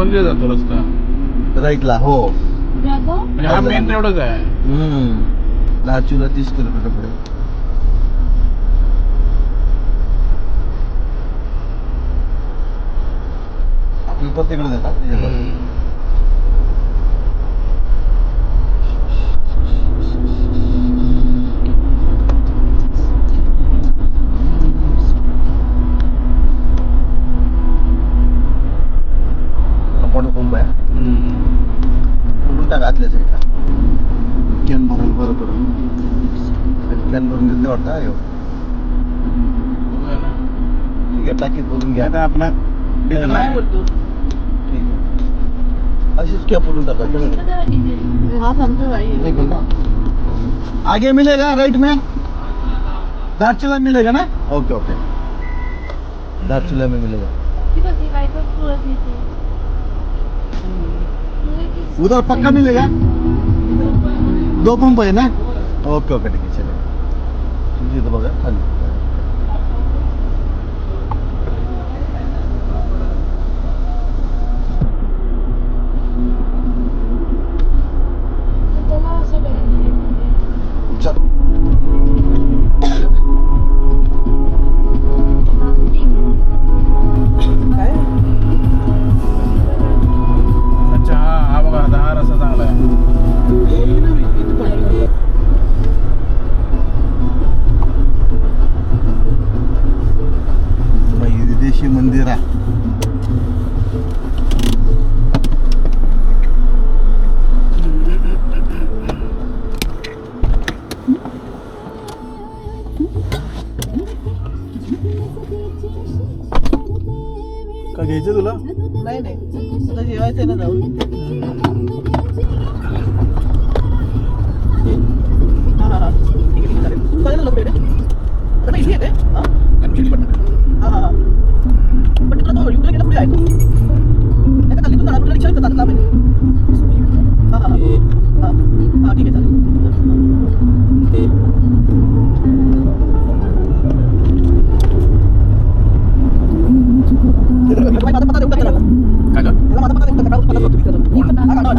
कोणत्या जातो रस्ता राईटला हो. म्हणजे हा मेन रोडच आहे. लाचूला 30 किलोमीटर पुढे. आपण तिकडे जातो. आपण मुंबई कुठून घातल्या साईडला कॅन भरून बरोबर कॅन भरून घेतले वाटतं. अरे ठीक आहे टाकीत भरून घ्या. आता आपला काय बोलतो ठीक आहे अशीच क्या बोलून टाका. हा सांगतो भाई. आगे मिलेगा राइट में दार्चुला मिलेगा ना. ओके ओके दार्चुला में मिलेगा. उधर पक्का मिलेगा. 2 पंप आहे ना. ओके ओके ठीक आहे चलो. तुमची इथं बघा खाली. चल. काय अच्छा हा बघा हा रस्ता चांगला आहे. देशी मंदिर आहे. का घ्यायचं तुला? नाही नाही आता जेवायचंय ना जाऊन. हा ठीक आहे चालेल. तू काय लोक रे आता इथे येते. हा हा पण तुला तो युट्यूब गेला पुढे ऐकू नाही का. तुला नागपूरला रिक्षा जातात लांब. हा हा हा हा ठीक आहे चालेल. माझा पत्ता देऊ का त्याला. काय का? माझा पत्ता देऊ का.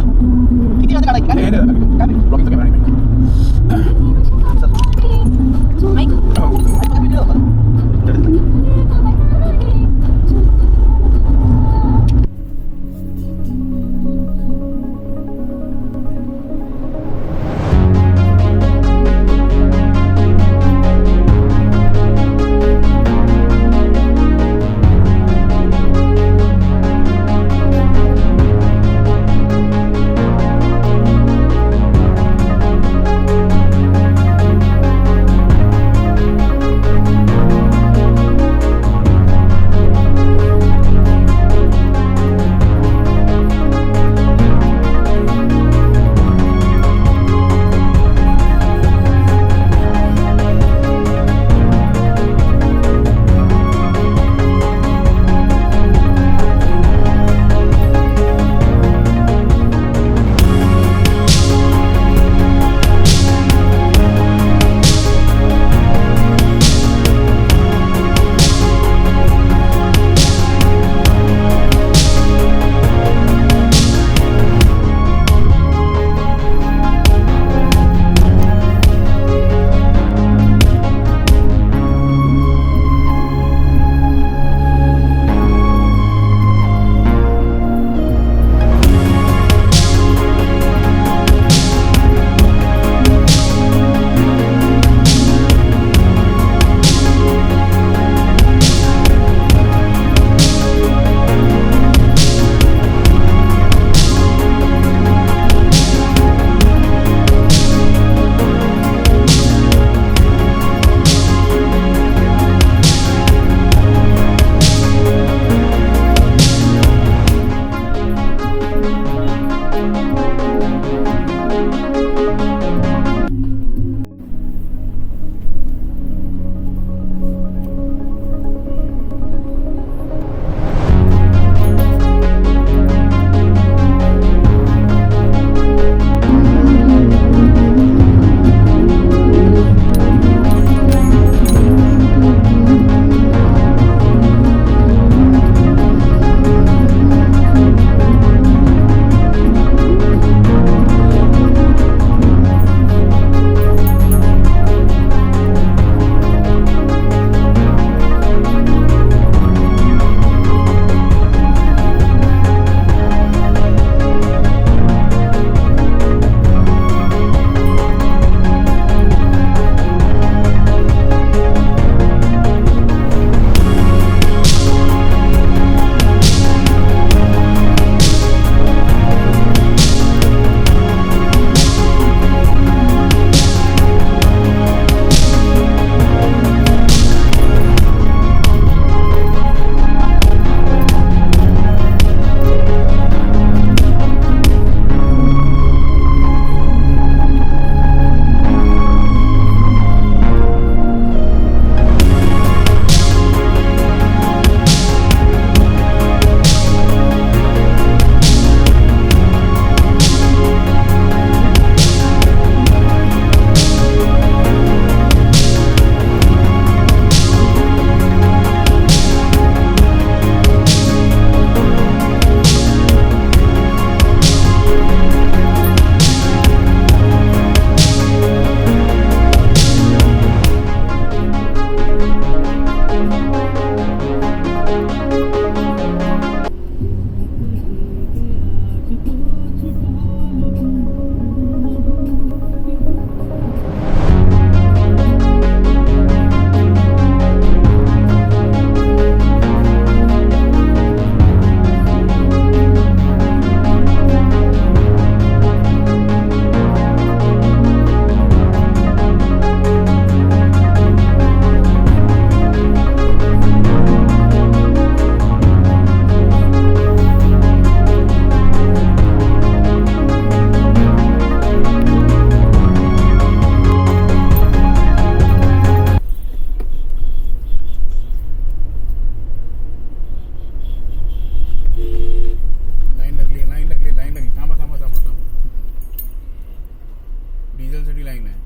त्याच्यासाठी लाईन आहे.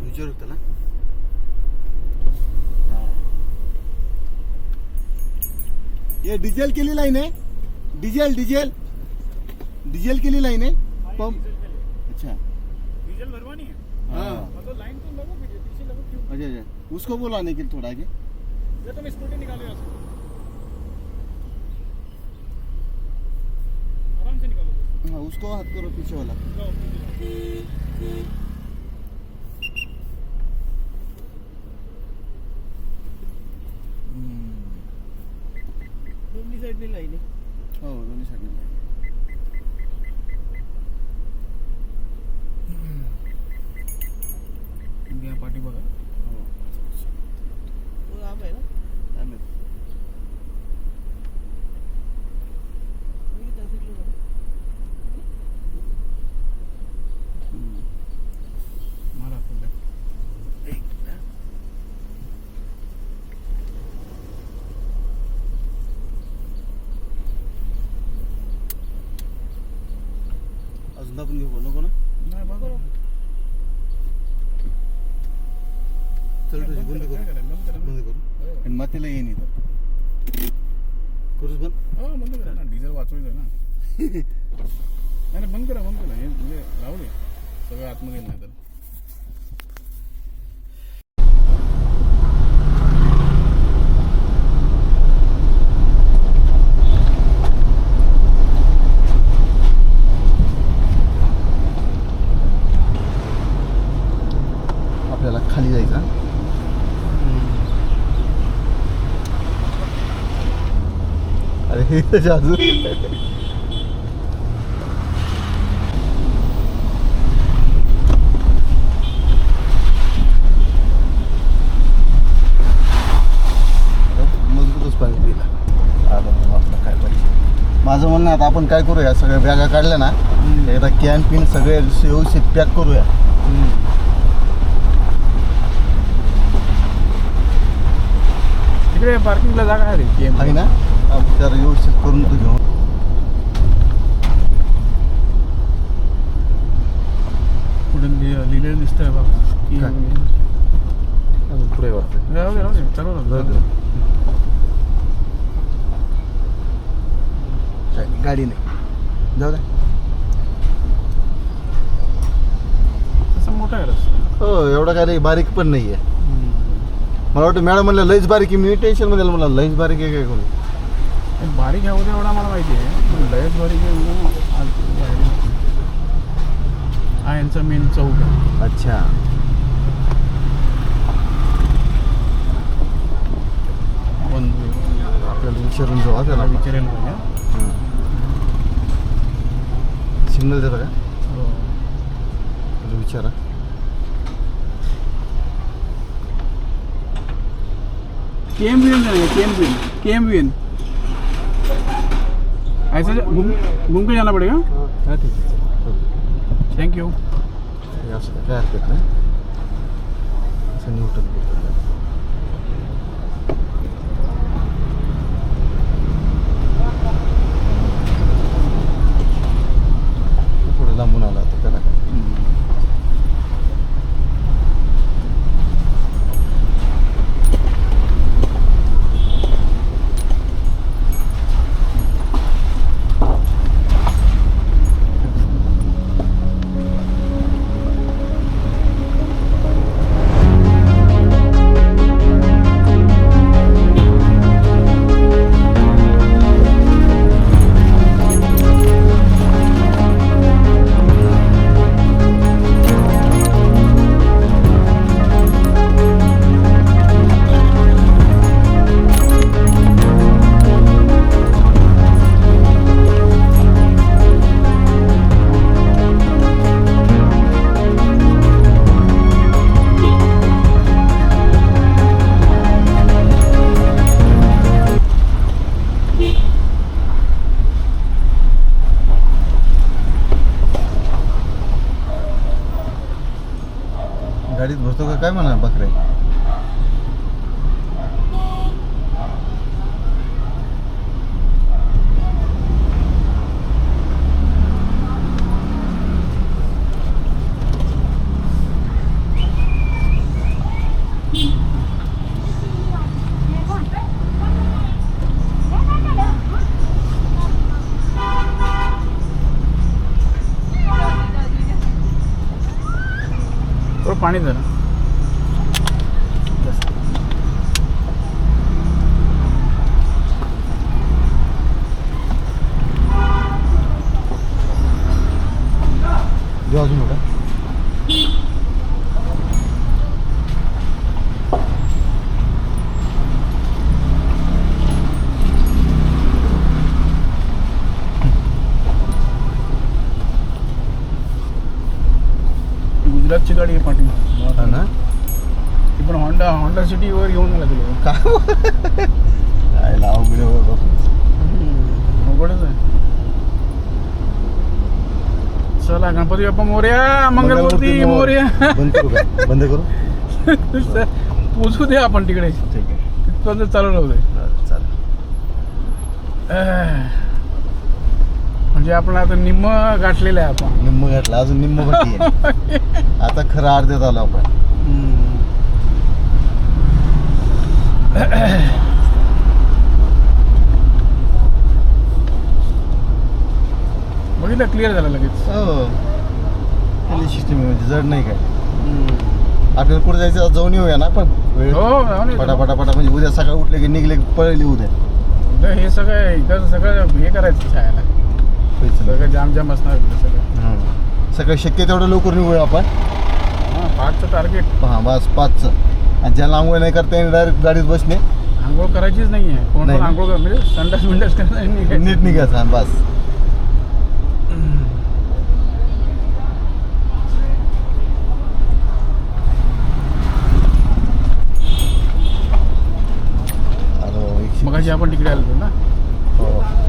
विचारू त्याला. ये डिझेल केली लाईन आहे. डिझेल डिझेल डिझेल केली लाईन है पंप. अच्छा डीजल भरवानी है. हाँ मतलब लाइन तो लगो पीछे लगो क्यों? अच्छा अच्छा उसको बोलो आने के लिए थोड़ा आगे. ये तो मैं स्कूटी निकालो यहाँ से. आराम से निकालो. हाँ उसको हाथ करो पीछे वाला. जाओ, पीछे जाओ. दोन्ही साईडने लाईन आहे. हो दोन्ही साईडने. घ्या पाठी बघा. मग आम आहे ना. मी त्या साईडला जाऊ. मारा पुढे. अजून आपण घेऊ नको ना. नाही बघा. चल तुझी बंद काय करू. करा, बंद करा. बंद करू आणि मातीला येईन इथं. करूच बंद. हो बंद करा ना. डिझेल वाचवायचं ना. नाही बंद करा बंद करा. हे म्हणजे राहू दे. सगळं आतमध्ये नाही तर. आपल्याला खाली जायचं. अरे हे जादू. मजबूतच पाणी पिला. आपलं काय पाहिजे. माझं म्हणणं आता आपण काय करूया सगळ्या बॅगा काढल्या ना एकदा कॅन पिन सगळे व्यवस्थित पॅक करूया. तिकडे पार्किंगला जागा आहे रे. आहे ना तर व्यवस्थित करून तू घेऊ. पुढे लिहिलेलं दिसतंय बघा. काय? पुढे वाटतं. राहू दे राहू दे. चालू राहू दे. गाडी नाही जाऊ दे. तसं मोठा आहे रस्ता. हो एवढा काय नाही बारीक पण नाही आहे. मला वाटतं मॅडम म्हणलं लईच बारीक आहे. मी टेन्शन मध्ये मला लईच बारीक आहे काय कोणी. बारीक आहे उद्या एवढा मला माहिती आहे. पण लयच बारीक आहे हा यांचा मेन चौक आहे. अच्छा आपल्याला विचारून जाऊ त्याला. विचारेल पाहिजे. सिग्नल देता का हो. त्याला विचारा. KMVN ऐसा घूम के जाना पड़ेगा. हां ठीक आहे. Thank you. असं काय हरकत नाही. असं न्यूटन थोडं लांबून आला तर त्याला काय. गाडीत बसतो का काय म्हणा बकरे. पाणी जरा जो अजून होता गुजरातची गाडी आहे पाठी हा ना ती पण होंडा सिटीवर घेऊन गेला तुला काय लाव गेले अवघडच आहे. चला गणपती बाप्पा मोरया मंगलमूर्ती मोरया बंद करू का बंद करू पोचू दे आपण तिकडे ठीक आहे तिथपर्यंत चालू राहू दे. चालेल म्हणजे आपण आता निम्म गाठलेलं आहे आपण निम्म घातला अजून निम्म बाकी आहे आता खरं अर्ध्यात आलो आपण बघितलं क्लिअर झालं लगेच. हो सिस्टीम म्हणजे जड नाही काय आपल्याला कुठे जायचं आज जाऊन येऊया ना पण वेळ हो जाऊन येतो. पटापटा म्हणजे उद्या सकाळी उठले की निघले की पळली उद्या तर हे सगळं इथं सगळं हे करायचं छायाला सगळं जाम असणार इथं सगळं. सकाळी शक्य तेवढं लवकर निघूया आपण हां 5चं टार्गेट. हां बस 5चं आणि ज्याला आंघोळ नाही करता येईल डायरेक्ट गाडीत बसणे आंघोळ करायचीच नाही आहे कोण पण नाही. आंघोळ म्हणजे संडास बिंडास करायचं नीट निघायचं हां बस मगाशी आपण तिकडे आलो होतो ना.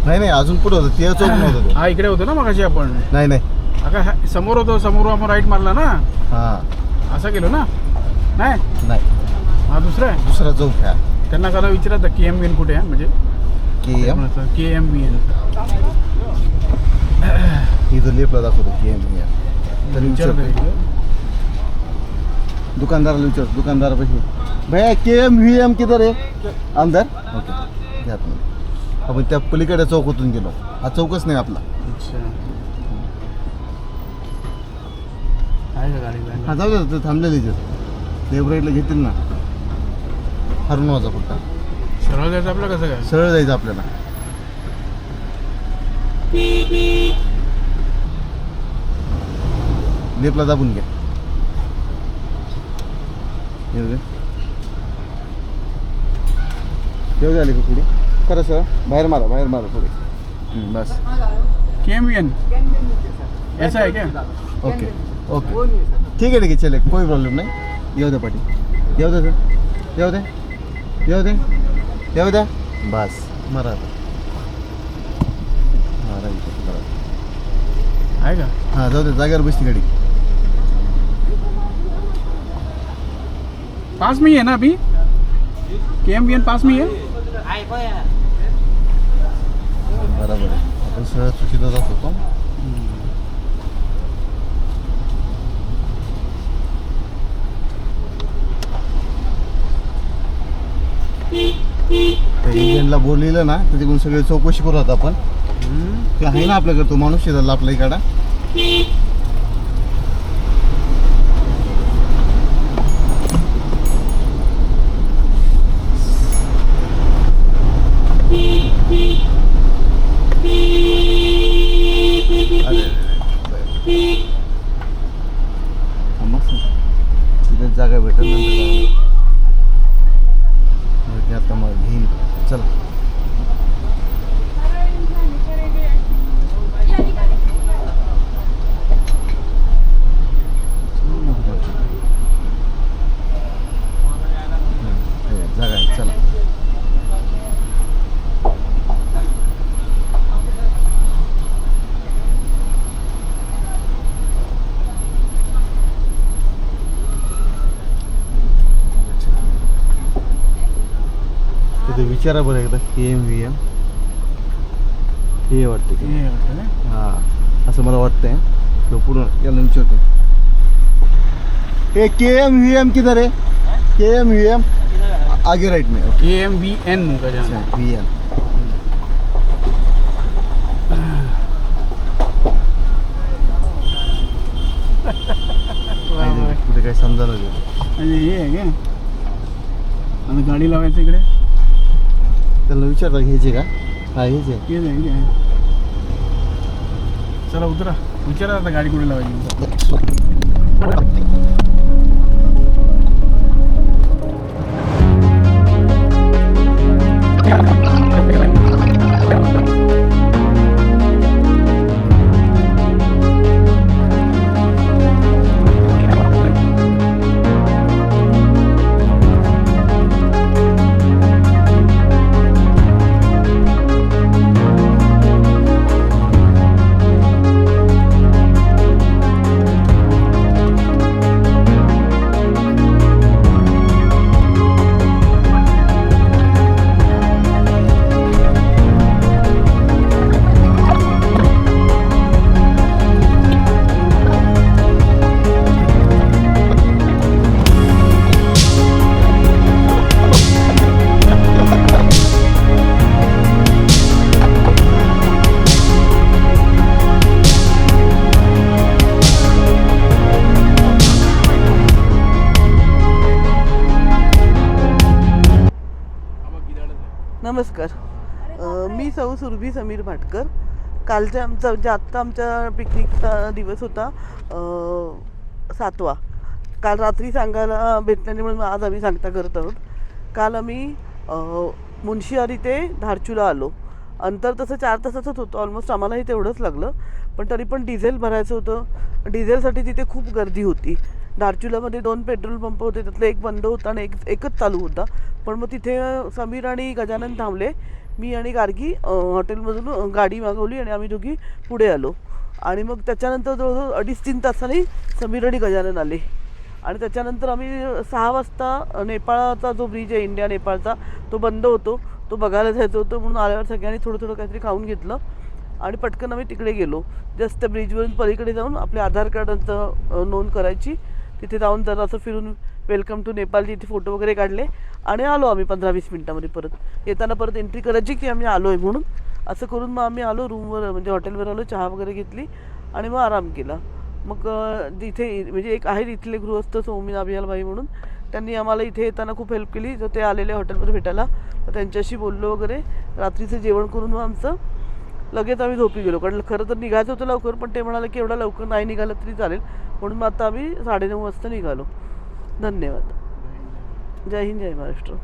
नाही अजून पुढे होतं ते चौक नव्हतं ते. हा इकडे होतो ना मगाशी आपण. नाही अगं समोर होतो समोर आपण राईट मारला ना हां असं केलं ना. नाही हा दुसरा आहे. दुसरा चौक ह्या त्यांना कदा विचारायचं KMBN कुठे आहे म्हणजे KMBN इथं लेपला दाखवतो KMBN तर विचारतो दुकानदाराला विचारतो दुकानदारापाशी भैया KMVM किधर आहे अंदर ओके घ्या तुम्ही आपण त्या पलीकडे चौकातून गेलो हा चौकच नाही आपला अच्छा आहे का गाडी हा जाऊ दे ते थांबलेले लेफ्ट राईटला घेतील ना हरून वाजा फक्त सरळ जायचं आपलं कसं काय. सरळ जायचं आपल्याला लेपला दाबून घ्या येऊ झाले का पुढे खरं सर बाहेर मारा पुढे बस KMBN ऐसा है क्या. ओके ठीक आहे चले कोई प्रॉब्लेम नाही येऊ द्या पाठी येऊ द्या बस मारा आहे का. हां जाऊ दे जागेवर बसती गाडी पास में ही है ना अभी KMBN पास में ही है. बरोबर आहे आपण सरळ चुकीचा जात होतो त्या इंजिनला बोललेलं ना तर तिकडून सगळे चौकशी करू आता आपण ते आहे ना आपल्याकडे तो माणूस शेजारला आपला इकडा तिथे जागा भेटेल नंतर आता मग घेईन चला जागा आहे चला तिथे विचारा बरं एकदा KMVM हे वाटतं की हे वाटतं ना. हां असं मला वाटतंय तो पूर्ण याला विचारतो हे KMVM किधर है KMVM आगे राइट में KMBN का जाना है. VN कुठे काही समजायला गेलं. म्हणजे हे आहे का आणि गाडी लावायचं इकडे त्याला विचारलं घ्यायचे का? हा हेच आहे. हेच आहे की आहे. चला उतरा विचारा आता गाडी कुठे लावायची. नमस्कार. मी सौ सुरभी समीर भाटकर. कालच्या आमचा म्हणजे आत्ता आमच्या पिकनिकचा दिवस होता 7वा. काल रात्री सांगायला भेटल्याने म्हणून आज आम्ही सांगता करत आहोत. काल आम्ही मुन्शियारी ते धारचूला आलो. अंतर तसं 4 तासाचंच होतं. ऑलमोस्ट आम्हालाही तेवढंच लागलं. पण तरी पण डिझेल भरायचं होतं. डिझेलसाठी तिथे खूप गर्दी होती. धारचुलामध्ये 2 पेट्रोल पंप होते. त्यातलं एक बंद होता आणि एकच चालू होता. पण मग तिथे समीर आणि गजानन थांबले. मी आणि गार्गी हॉटेलमधून गाडी मागवली आणि आम्ही दोघी पुढे आलो. आणि मग त्याच्यानंतर जवळजवळ 2.5-3 तासांनी समीर आणि गजानन आले. आणि त्याच्यानंतर आम्ही 6 वाजता नेपाळचा जो ब्रिज आहे इंडिया नेपाळचा तो बंद होतो. तो बघायला जायचं होतं म्हणून आल्यावर सगळ्यांनी थोडं थोडं काहीतरी खाऊन घेतलं आणि पटकन आम्ही तिकडे गेलो. जस्ट त्या ब्रिजवरून पलीकडे जाऊन आपले आधार कार्डांचं नोंद करायची. तिथे जाऊन जरा असं फिरून वेलकम टू नेपाळची इथे फोटो वगैरे काढले आणि आलो आम्ही 15-20 मिनटामध्ये परत. येताना परत एंट्री करायची की आम्ही आलो आहे म्हणून. असं करून मग आम्ही आलो रूमवर म्हणजे हॉटेलवर आलो. चहा वगैरे घेतली आणि मग आराम केला. मग तिथे म्हणजे एक आहे इथले गृहस्थ सौमिन अभियालबाई म्हणून त्यांनी आम्हाला इथे येताना खूप हेल्प केली. तर ते आलेले हॉटेलवर भेटायला तर त्यांच्याशी बोललो वगैरे. रात्रीचं जेवण करून मग आमचं लगेच आम्ही झोपी गेलो. कारण खरं तर निघायचं होतं लवकर पण ते म्हणाले की एवढा लवकर नाही निघालं तरी चालेल. म्हणून मग आता आम्ही 9:30 वाजता निघालो. धन्यवाद. जय हिंद जय महाराष्ट्र.